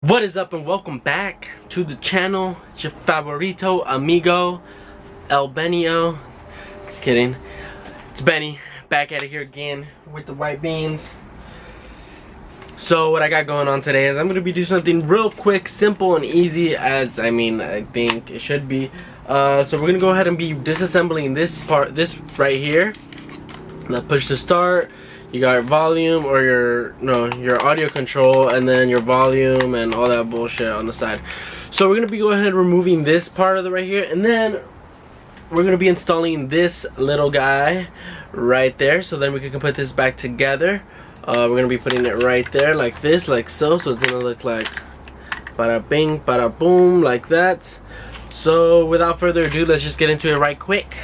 What is up and welcome back to the channel. It's your favorito amigo El Benio. Just kidding. It's Benny back at it here again with the white beans. So what I got going on today is I'm gonna be doing something real quick, simple and easy, as I think it should be. So we're gonna go ahead and be disassembling this right here. The push to start. You got your volume or your audio control, and then your volume and all that bullshit on the side. So we're gonna be going ahead and removing this part of it right here, and then we're gonna be installing this little guy right there. So then we can put this back together. We're gonna be putting it right there like this, like so. So it's gonna look like bada bing, bada boom, like that. So without further ado, let's just get into it right quick.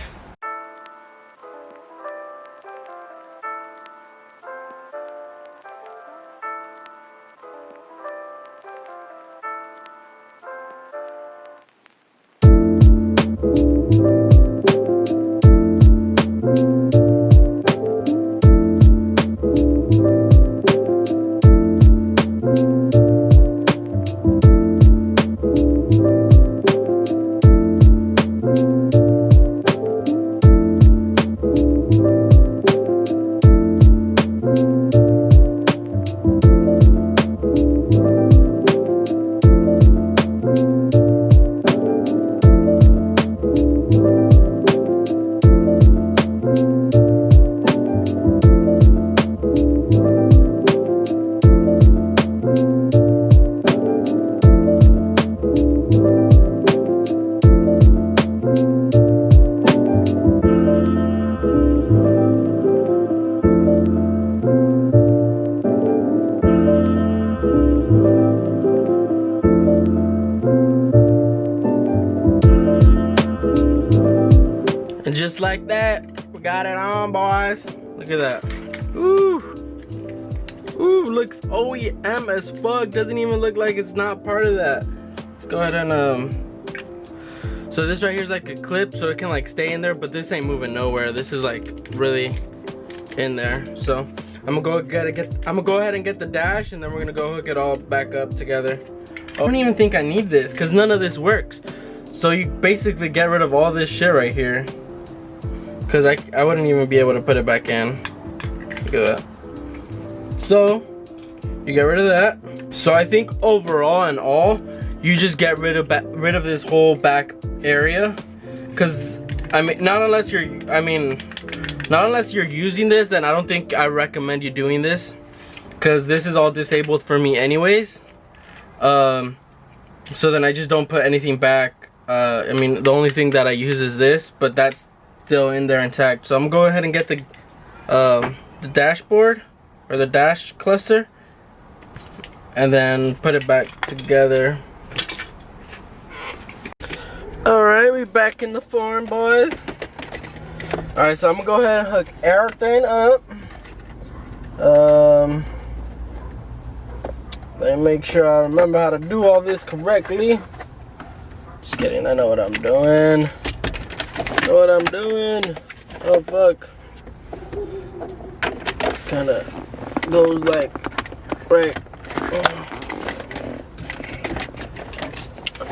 Just like that, we got it on, boys. Look at that. Ooh, ooh, looks OEM as fuck. Doesn't even look like it's not part of that. Let's go ahead and so this right here is like a clip, so it can like stay in there, but this ain't moving nowhere. This is like really in there. So I'm gonna go ahead and get the dash, and then we're gonna go hook it all back up together. I don't even think I need this because none of this works. So you basically get rid of all this shit right here, because I wouldn't even be able to put it back in. Look at that. So you get rid of that. So I think overall and all, you just get rid of this whole back area, because not unless you're using this, then I don't think I recommend you doing this, because this is all disabled for me anyways. So then I just don't put anything back. The only thing that I use is this, but that's still in there intact. So I'm gonna go ahead and get the dashboard or the dash cluster, and then put it back together. Alright, we back in the farm, boys. Alright, so I'm gonna go ahead and hook everything up. Let me make sure I remember how to do all this correctly. Just kidding, I know what I'm doing. Oh fuck. This kinda goes like right.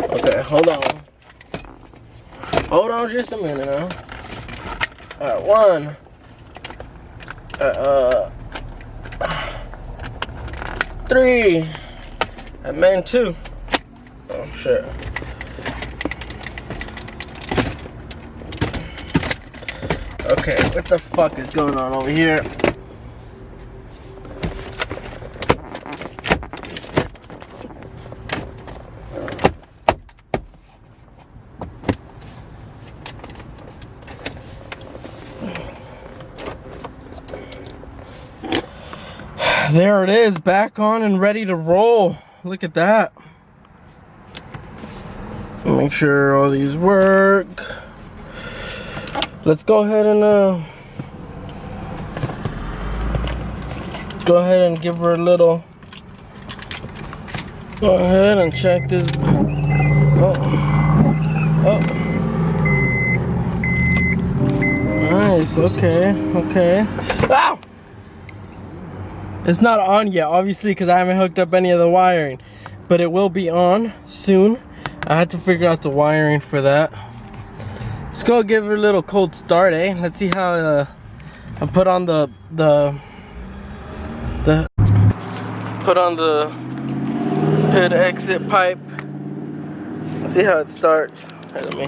Okay, hold on just a minute now. Alright, 1 3. I meant 2. Oh shit. Okay, what the fuck is going on over here? There it is, back on and ready to roll. Look at that. Make sure all these work. Let's go ahead and give her a little. Go ahead and check this. Oh. Nice. Okay. Ow! It's not on yet, obviously, because I haven't hooked up any of the wiring. but it will be on soon. I had to figure out the wiring for that. Let's go give her a little cold start, eh? Let's see how I put on the hood exit pipe. Let's see how it starts. Right, let me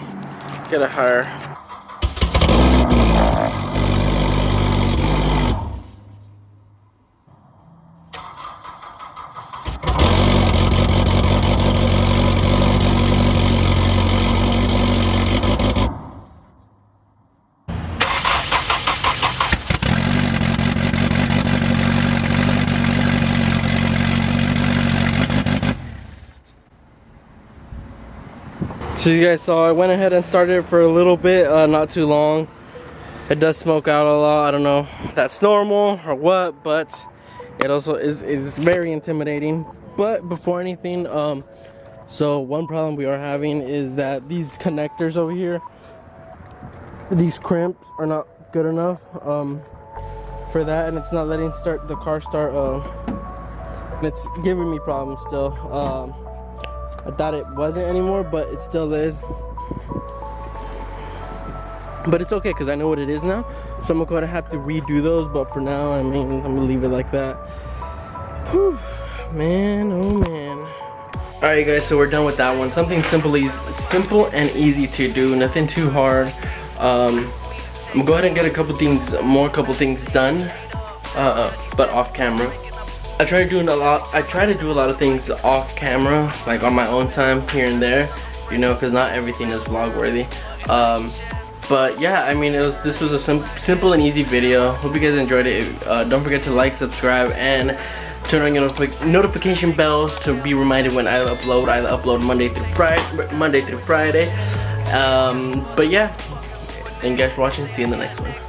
get it higher. So you guys saw, I went ahead and started it for a little bit, not too long. It does smoke out a lot. I don't know if that's normal or what, but it also is very intimidating. But before anything, so one problem we are having is that these connectors over here, these crimps are not good enough for that, and it's not letting the car start, and it's giving me problems still. I thought it wasn't anymore, but it still is. But it's okay because I know what it is now. So I'm gonna have to redo those, but for now, I mean, I'm gonna leave it like that. Whew, man, oh man. All right, guys, so we're done with that one. Something simple and easy to do, nothing too hard. I'm gonna go ahead and get a couple things done, but off camera. I try to do a lot of things off camera, like on my own time here and there, you know, because not everything is vlog worthy. But yeah, I mean, this was a simple and easy video. Hope you guys enjoyed it. Don't forget to like, subscribe, and turn on your notification bells to be reminded when I upload. I upload Monday through Friday. But yeah, thank you guys for watching. See you in the next one.